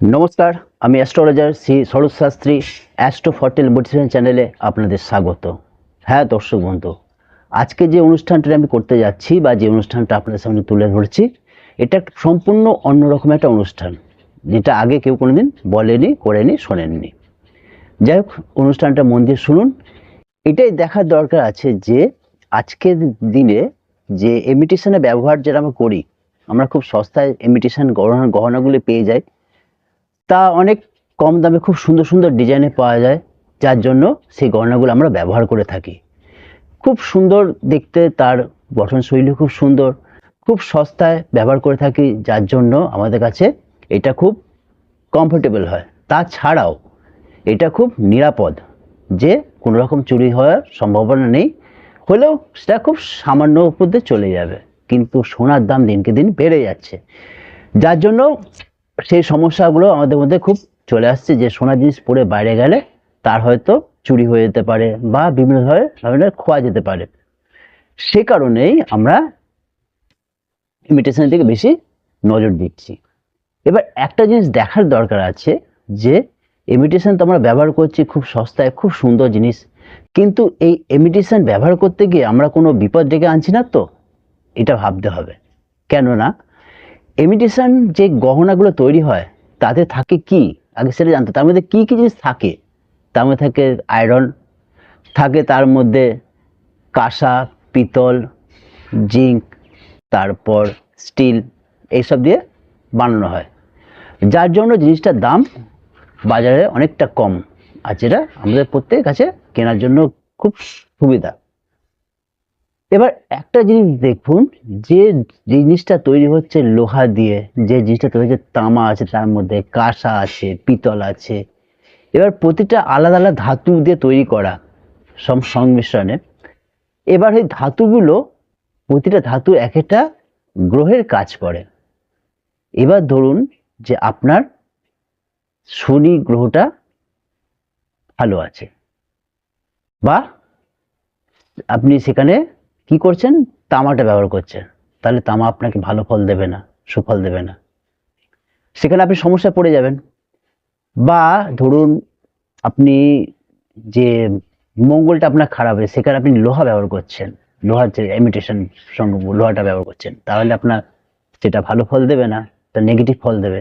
নমস্কার, আমি astrologer Shri Saroj Shastri Astro Fortell motivation চ্যানেলে আপনাদের স্বাগত। হ্যাঁ দর্শক বন্ধু, আজকে যে অনুষ্ঠানটা আমি করতে যাচ্ছি বা যে অনুষ্ঠানটা আপনাদের সামনে তুলে ধরছি, এটা সম্পূর্ণ অন্যরকম একটা অনুষ্ঠান, যেটা আগে কেউ কোনোদিন বলেনি, করেনি, শোনেননি। যাই হোক, অনুষ্ঠানটা মন দিয়ে শুনুন। এটাই দেখার দরকার আছে যে আজকের দিনে যে ইমিটেশনের ব্যবহার যেটা আমরা করি, আমরা খুব সস্তায় ইমিটেশন গহনাগুলি পেয়ে যাই। তা অনেক কম দামে খুব সুন্দর সুন্দর ডিজাইনে পাওয়া যায়, যার জন্য সেই গয়নাগুলো আমরা ব্যবহার করে থাকি। খুব সুন্দর দেখতে, তার গঠনশৈলী খুব সুন্দর, খুব সস্তায় ব্যবহার করে থাকি, যার জন্য আমাদের কাছে এটা খুব কমফোর্টেবল হয়। তাছাড়াও এটা খুব নিরাপদ, যে কোনো রকম চুরি হওয়ার সম্ভাবনা নেই, হলেও সেটা খুব সামান্য উপর দিয়ে চলে যাবে। কিন্তু সোনার দাম দিনকে দিন বেড়ে যাচ্ছে, যার জন্য সেই সমস্যাগুলো আমাদের মধ্যে খুব চলে আসছে, যে সোনার জিনিস পরে বাইরে গেলে তার হয়তো চুরি হয়ে যেতে পারে বা বিভিন্ন ধরনের খোয়া যেতে পারে। সে কারণেই আমরা ইমিটেশনের দিকে বেশি নজর দিচ্ছি। এবার একটা জিনিস দেখার দরকার আছে, যে ইমিটেশন তো আমরা ব্যবহার করছি খুব সস্তায়, খুব সুন্দর জিনিস, কিন্তু এই ইমিটেশন ব্যবহার করতে গিয়ে আমরা কোনো বিপদ ডেকে আনছি না তো? এটা ভাবতে হবে। কেননা ইমিটেশন যে গহনাগুলো তৈরি হয়, তাতে থাকে কি, আগে সেটা জানতে। তার মধ্যে কি কি জিনিস থাকে? তার মধ্যে থাকে আয়রন, থাকে তার মধ্যে কাঁসা, পিতল, জিঙ্ক, তারপর স্টিল, এইসব দিয়ে বানানো হয়, যার জন্য জিনিসটার দাম বাজারে অনেকটা কম, আর যেটা আমাদের প্রত্যেকের কাছে কেনার জন্য খুব সুবিধা। এবার একটা জিনিস দেখুন, যে জিনিসটা তৈরি হচ্ছে লোহা দিয়ে, যে জিনিসটা তৈরি হচ্ছে তামা আছে, তার মধ্যে কাঁসা আছে, পিতল আছে, এবার প্রতিটা আলাদা আলাদা ধাতু দিয়ে তৈরি করা, সব সংমিশ্রণে। এবার এই ধাতুগুলো, প্রতিটা ধাতু এক একটা গ্রহের কাজ করে। এবার ধরুন যে আপনার শনি গ্রহটা ভালো আছে, বা আপনি সেখানে কি করছেন, তামাটা ব্যবহার করছেন, তাহলে তামা আপনাকে ভালো ফল দেবে না, সুফল দেবে না, সেখানে আপনি সমস্যায় পড়ে যাবেন। বা ধরুন আপনি যে মঙ্গলটা আপনার খারাপ হয়েছে, সেখানে আপনি লোহা ব্যবহার করছেন, লোহার যে ইমিটেশন সঙ্গে লোহাটা ব্যবহার করছেন, তাহলে আপনার সেটা ভালো ফল দেবে না, তার নেগেটিভ ফল দেবে।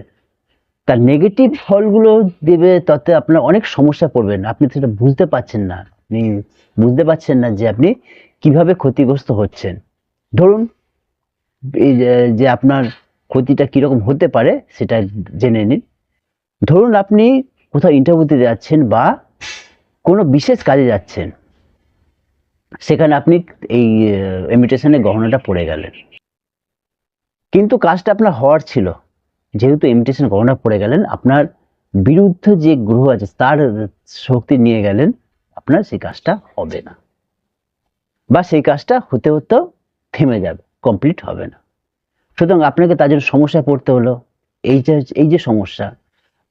তার নেগেটিভ ফলগুলো দেবে, তাতে আপনার অনেক সমস্যায় পড়বেন, আপনি সেটা বুঝতে পারছেন না। আপনি বুঝতে পারছেন না যে আপনি কিভাবে ক্ষতিগ্রস্ত হচ্ছেন। ধরুন এই যে আপনার ক্ষতিটা কিরকম হতে পারে সেটা জেনে নিন। ধরুন আপনি কোথাও ইন্টারভিউ দিতে যাচ্ছেন বা কোনো বিশেষ কাজে যাচ্ছেন, সেখানে আপনি এই ইমিটেশনের গহনাটা পরে গেলেন, কিন্তু কাজটা আপনার হওয়ার ছিল, যেহেতু ইমিটেশন গহনা পরে গেলেন, আপনার বিরুদ্ধে যে গ্রহ আছে তার শক্তি নিয়ে গেলেন, আপনার সেই কাজটা হবে না, বা সেই কাজটা হতে হতেও থেমে যাবে, কমপ্লিট হবে না। সুতরাং আপনাকে তার জন্য সমস্যায় পড়তে হলো। এই যে সমস্যা,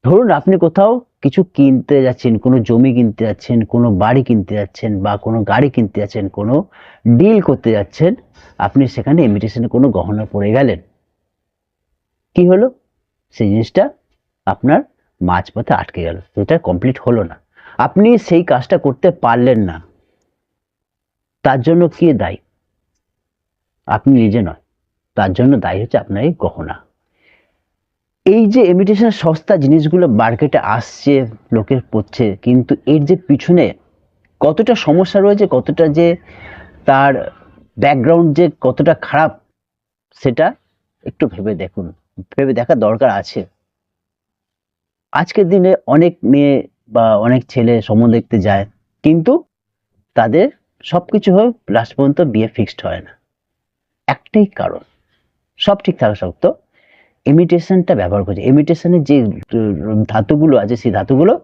ধরুন আপনি কোথাও কিছু কিনতে যাচ্ছেন, কোনো জমি কিনতে যাচ্ছেন, কোনো বাড়ি কিনতে যাচ্ছেন, বা কোনো গাড়ি কিনতে যাচ্ছেন, কোনো ডিল করতে যাচ্ছেন, আপনি সেখানে ইমিটেশনে কোনো গহনা পরে গেলেন, কি হলো, সেই জিনিসটা আপনার মাঝপথে আটকে গেল, সেটা কমপ্লিট হলো না, আপনি সেই কাজটা করতে পারলেন না। তার জন্য কে দায়ী? আপনি নিজে নয়, তার জন্য দায়ী হচ্ছে আপনার এই গহনা। এই যে ইমিটেশন সস্তা জিনিসগুলো মার্কেটে আসছে, লোকের পড়ছে, কিন্তু এর যে পিছনে কতটা সমস্যা রয়েছে, কতটা যে তার ব্যাকগ্রাউন্ড যে কতটা খারাপ, সেটা একটু ভেবে দেখুন, ভেবে দেখার দরকার আছে। আজকের দিনে অনেক মেয়ে বা অনেক ছেলে সম্বন্ধ দেখতে যায়, কিন্তু তাদের সবকিছু হয়, লাস্ট পর্যন্ত বিয়ে ফিক্সড হয় না। একটাই কারণ, সব ঠিক থাকা সত্ত্বেও ইমিটেশনটা ব্যবহার করছে। ইমিটেশনের যে ধাতুগুলো আছে, সেই ধাতুগুলো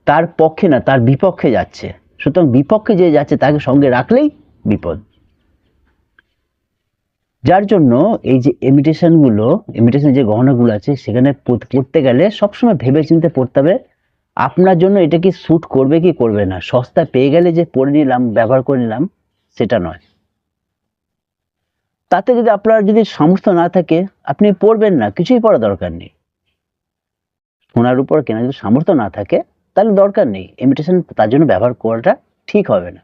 তার পক্ষে না, তার বিপক্ষে যাচ্ছে। সুতরাং বিপক্ষে যে যাচ্ছে তাকে সঙ্গে রাখলেই বিপদ। যার জন্য এই যে ইমিটেশন যে গহনাগুলো আছে, সেখানে পড়তে গেলে সবসময় ভেবে চিন্তে পড়তে হবে, আপনার জন্য এটা কি স্যুট করবে কি করবে না। সস্তায় পেয়ে গেলে যে পরে নিলাম, ব্যবহার করে নিলাম, সেটা নয়। তাতে যদি আপনার যদি সামর্থ্য না থাকে, আপনি পড়বেন না, কিছুই পড়ার দরকার নেই। সোনার উপর কেনার যদি সামর্থ্য না থাকে তাহলে দরকার নেই, ইমিটেশন তার জন্য ব্যবহার করাটা ঠিক হবে না,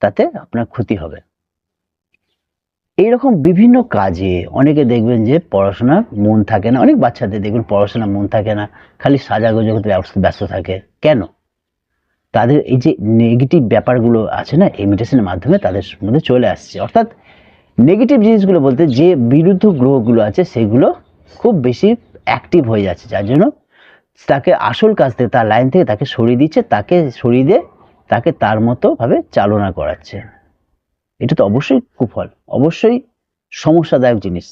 তাতে আপনার ক্ষতি হবে। এইরকম বিভিন্ন কাজে অনেকে দেখবেন যে পড়াশোনা মন থাকে না, অনেক বাচ্চাদের দেখবেন পড়াশোনা মন থাকে না, খালি সাজাগোজা করতে ব্যস্ত থাকে। কেন? তাদের এই যে নেগেটিভ ব্যাপারগুলো আছে না, ইমিটেশনের মাধ্যমে তাদের মধ্যে চলে আসছে। অর্থাৎ নেগেটিভ জিনিসগুলো বলতে যে বিরুদ্ধ গ্রহগুলো আছে সেগুলো খুব বেশি অ্যাক্টিভ হয়ে যাচ্ছে, যার জন্য তাকে আসল কাজ থেকে, তার লাইন থেকে তাকে সরিয়ে দিচ্ছে, তাকে সরিয়ে দিয়ে তাকে তার মতো ভাবে চালনা করাচ্ছে। এটা তো অবশ্যই কুফল, অবশ্যই সমস্যাদায়ক জিনিস।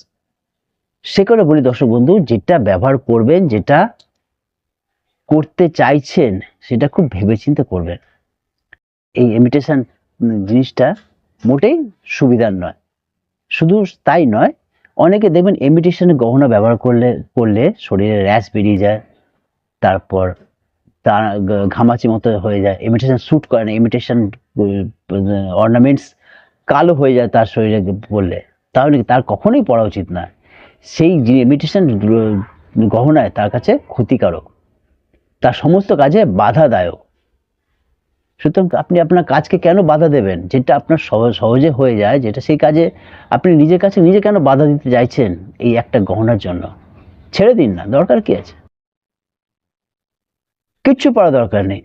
সে কারণে বলি দর্শক বন্ধু, যেটা ব্যবহার করবেন, যেটা করতে চাইছেন সেটা খুব ভেবেচিন্তে করবেন। এই ইমিটেশন জিনিসটা মোটেই সুবিধার নয়। শুধু তাই নয়, অনেকে দেখবেন ইমিটেশনের গহনা ব্যবহার করলে শরীরে র্যাশ বেরিয়ে যায়, তারপর তার ঘামাচি মতো হয়ে যায়, ইমিটেশন স্যুট করে না, ইমিটেশন অর্নামেন্টস কালো হয়ে যায় তার শরীরে পরলে, তাহলে তার কখনোই পরা উচিত না। সেই ইমিটেশন গহনায় তার কাছে ক্ষতিকারক, তার সমস্ত কাজে বাধাদায়ক। সুতরাং আপনি আপনার কাজকে কেন বাধা দেবেন? যেটা আপনার সহজে হয়ে যায়, যেটা সেই কাজে আপনি নিজের কাছে নিজে কেন বাধা দিতে চাইছেন এই একটা গহনার জন্য? ছেড়ে দিন না, দরকার কি আছে? কিচ্ছু পড়া দরকার নেই,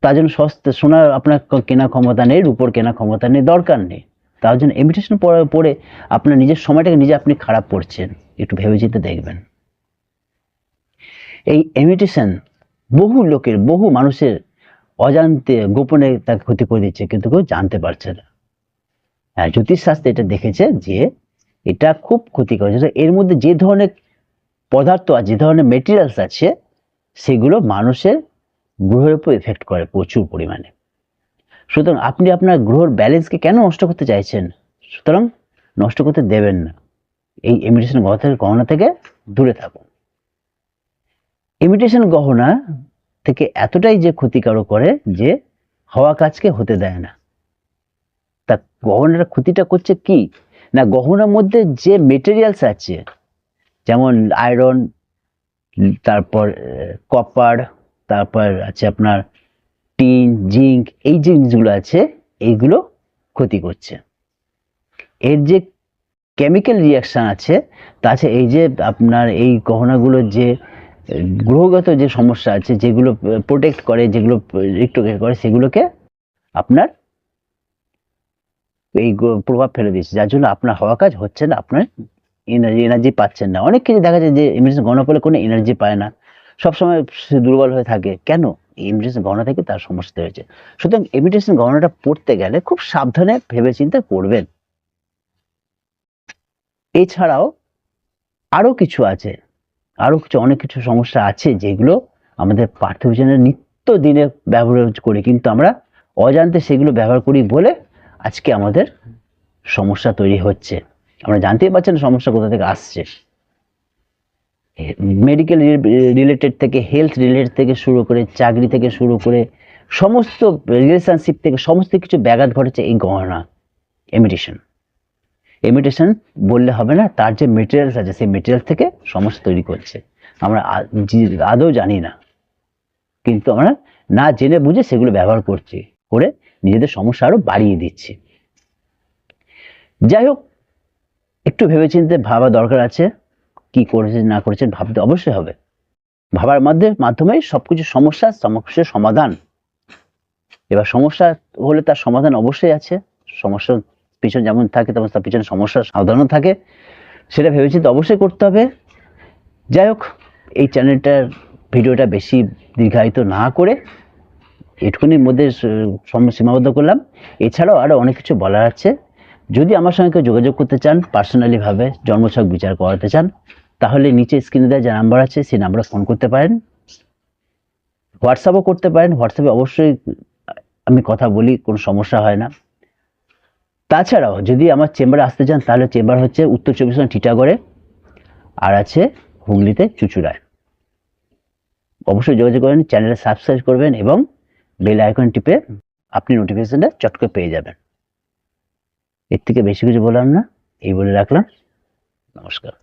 তার জন্য সস্তা সোনার আপনার কেনা ক্ষমতা নেই, রূপোর কেনা ক্ষমতা নেই, দরকার নেই। তার জন্য ইমিটেশন পরে আপনার নিজের সময়টাকে নিজে আপনি খারাপ করছেন। একটু ভেবেচিন্তে দেখবেন। এই ইমিটেশন বহু লোকের, বহু মানুষের অজান্তে গোপনে তাকে ক্ষতি করে দিচ্ছে, কিন্তু কেউ জানতে পারছে না। হ্যাঁ, জ্যোতিষশাস্ত্রে এটা দেখেছে যে এটা খুব ক্ষতিকর। এর মধ্যে যে ধরনের পদার্থ আছে, যে ধরনের মেটেরিয়ালস আছে, সেগুলো মানুষের গ্রহের উপর এফেক্ট করে প্রচুর পরিমাণে। সুতরাং আপনি আপনার গ্রহের ব্যালেন্সকে কেন নষ্ট করতে চাইছেন? সুতরাং নষ্ট করতে দেবেন না। এই ইমিটেশন গহনা থেকে দূরে থাকুন। ইমিটেশন গহনা থেকে এতটাই যে ক্ষতিকারক করে যে হওয়া কাজকে হতে দেয় না। তা গহনার ক্ষতিটা করছে কি না, গহনার মধ্যে যে মেটেরিয়ালস আছে, যেমন আয়রন, তারপর কপার, তারপর আছে আপনার টিন, জিঙ্ক, এই যে জিনিসগুলো আছে এইগুলো ক্ষতি করছে। এর যে কেমিক্যাল রিয়াকশন আছে, তাছাড়া এই যে আপনার এই গহনাগুলোর যে গ্রহগত যে সমস্যা আছে, যেগুলো প্রোটেক্ট করে, যেগুলো রিস্ট্রিক্ট করে, সেগুলোকে আপনার এই প্রভাব ফেলে দিচ্ছে, যার জন্য আপনার হওয়া কাজ হচ্ছে না, আপনার এনার্জি পাচ্ছেন না। অনেক কিছু দেখা যায় যে ইমিটেশন গহনা পড়লে কোনো এনার্জি পায় না, সবসময় দুর্বল হয়ে থাকে। কেন? ইমিটেশন গহনা থেকে তার সমস্যা হয়েছে। সুতরাং ইমিটেশন গহনাটা পড়তে গেলে খুব সাবধানে ভেবেচিন্তে পড়বেন। এছাড়াও আরো কিছু আছে, অনেক কিছু সমস্যা আছে যেগুলো আমাদের পার্থিব জীবনের নিত্য দিনে ব্যবহার করি, কিন্তু আমরা অজান্তে সেগুলো ব্যবহার করি বলে আজকে আমাদের সমস্যা তৈরি হচ্ছে। আমরা জানতেই পারছি না সমস্যা কোথা থেকে আসছে। মেডিকেল রিলেটেড থেকে, হেলথ রিলেটেড থেকে শুরু করে, চাকরি থেকে শুরু করে, সমস্ত রিলেশনশিপ থেকে সমস্ত কিছু ব্যাঘাত ঘটেছে এই গহনা ইমিটেশন বললে হবে না, তার যে মেটেরিয়ালস আছে সেই মেটেরিয়াল থেকে সমস্যা তৈরি করছে। আমরা আদৌ জানি না, কিন্তু আমরা না জেনে বুঝে সেগুলো ব্যবহার করছি, করে নিজেদের সমস্যা আরো বাড়িয়ে দিচ্ছি। যাই হোক, একটু ভেবেচিন্তে ভাবা দরকার আছে। কি করেছেন না করেছেন ভাবতে অবশ্যই হবে। ভাবার মাধ্যমে সবকিছু সমস্যার সমাধান। এবার সমস্যা হলে তার সমাধান অবশ্যই আছে। সমস্যার পিছনে যেমন থাকে তেমন তার পিছনে সমস্যার সাবধানও থাকে, সেটা ভেবেচিন্তে অবশ্যই করতে হবে। যাই হোক, এই চ্যানেলটার ভিডিওটা বেশি দীর্ঘায়িত না করে এটুকুনির মধ্যে সীমাবদ্ধ করলাম। এছাড়াও আরো অনেক কিছু বলার আছে। যদি আমার সঙ্গে কেউ যোগাযোগ করতে চান, পার্সোনালি ভাবে জন্মছক বিচার করাতে চান, তাহলে নিচে স্ক্রিনে দেওয়া যে নাম্বার আছে সেই নাম্বারে ফোন করতে পারেন, হোয়াটসঅ্যাপও করতে পারেন। হোয়াটসঅ্যাপে অবশ্যই আমি কথা বলি, কোনো সমস্যা হয় না। তাছাড়াও যদি আমার চেম্বারে আসতে চান, তাহলে চেম্বার হচ্ছে উত্তর 24 পরগনা টিটাগড়ে, আর আছে হুগলিতে চুঁচুড়ায়। অবশ্যই যোগাযোগ করেন, চ্যানেলে সাবস্ক্রাইব করবেন এবং বেল আইকন টিপে আপনি নোটিফিকেশনটা চট করে পেয়ে যাবেন। এর থেকে বেশি কিছু বললাম না, এই বলে রাখলাম। নমস্কার।